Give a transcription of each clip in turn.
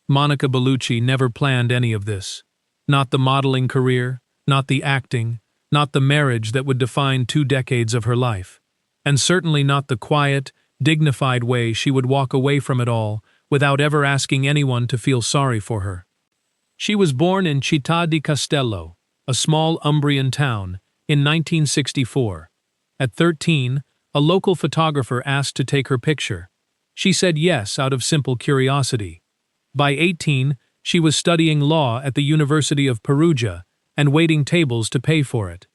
Monica Bellucci never planned any of this. Not the modeling career, not the acting, not the marriage that would define 2 decades of her life. And certainly not the quiet, dignified way she would walk away from it all without ever asking anyone to feel sorry for her. She was born in Città di Castello, a small Umbrian town, in 1964. At 13, a local photographer asked to take her picture. She said yes out of simple curiosity. By 18, she was studying law at the University of Perugia and waiting tables to pay for it.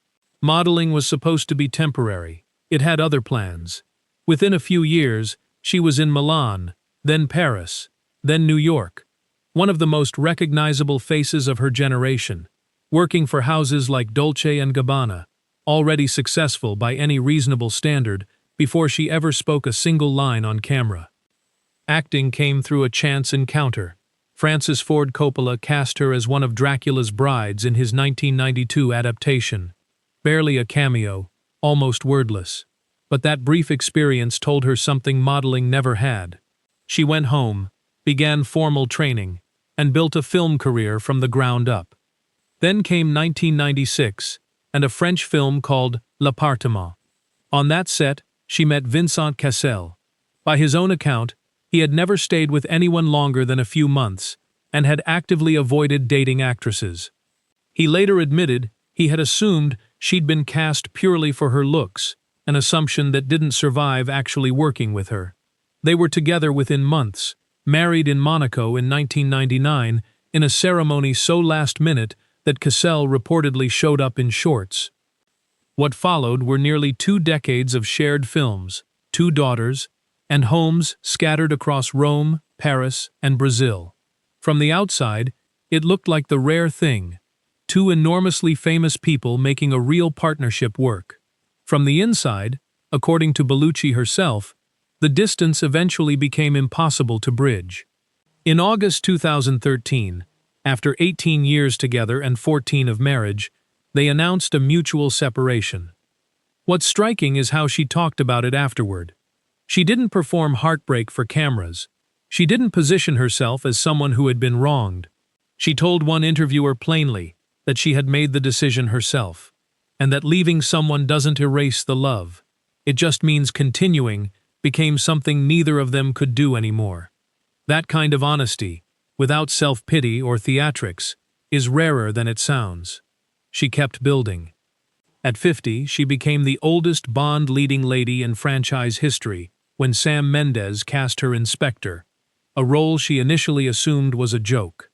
Modeling was supposed to be temporary. It had other plans. Within a few years, she was in Milan, then Paris, then New York. One of the most recognizable faces of her generation, working for houses like Dolce & Gabbana, already successful by any reasonable standard before she ever spoke a single line on camera. Acting came through a chance encounter. Francis Ford Coppola cast her as one of Dracula's brides in his 1992 adaptation. Barely a cameo, almost wordless. But that brief experience told her something modeling never had. She went home, began formal training, and built a film career from the ground up. Then came 1996, and a French film called L'Appartement. On that set, she met Vincent Cassel. By his own account, he had never stayed with anyone longer than a few months, and had actively avoided dating actresses. He later admitted he had assumed she'd been cast purely for her looks, an assumption that didn't survive actually working with her. They were together within months, married in Monaco in 1999, in a ceremony so last-minute that Cassel reportedly showed up in shorts. What followed were nearly 2 decades of shared films, 2 daughters, and homes scattered across Rome, Paris, and Brazil. From the outside, it looked like the rare thing, 2 enormously famous people making a real partnership work. From the inside, according to Bellucci herself, the distance eventually became impossible to bridge. In August 2013, after 18 years together and 14 of marriage, they announced a mutual separation. What's striking is how she talked about it afterward. She didn't perform heartbreak for cameras. She didn't position herself as someone who had been wronged. She told one interviewer plainly that she had made the decision herself, and that leaving someone doesn't erase the love. It just means continuing became something neither of them could do anymore. That kind of honesty, without self-pity or theatrics, is rarer than it sounds. She kept building. At 50, she became the oldest Bond leading lady in franchise history when Sam Mendes cast her in Spectre, a role she initially assumed was a joke.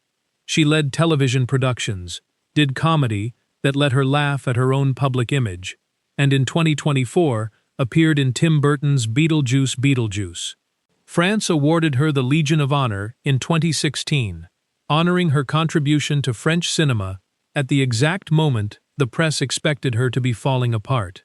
She led television productions, did comedy that let her laugh at her own public image, and in 2024 appeared in Tim Burton's Beetlejuice. France awarded her the Legion of Honor in 2016, honoring her contribution to French cinema at the exact moment the press expected her to be falling apart.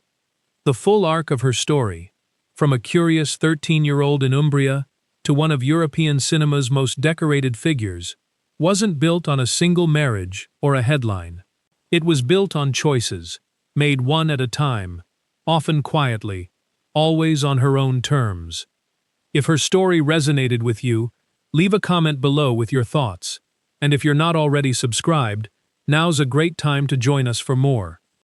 The full arc of her story, from a curious 13-year-old in Umbria to one of European cinema's most decorated figures, wasn't built on a single marriage or a headline. It was built on choices, made one at a time, often quietly, always on her own terms. If her story resonated with you, leave a comment below with your thoughts. And if you're not already subscribed, now's a great time to join us for more.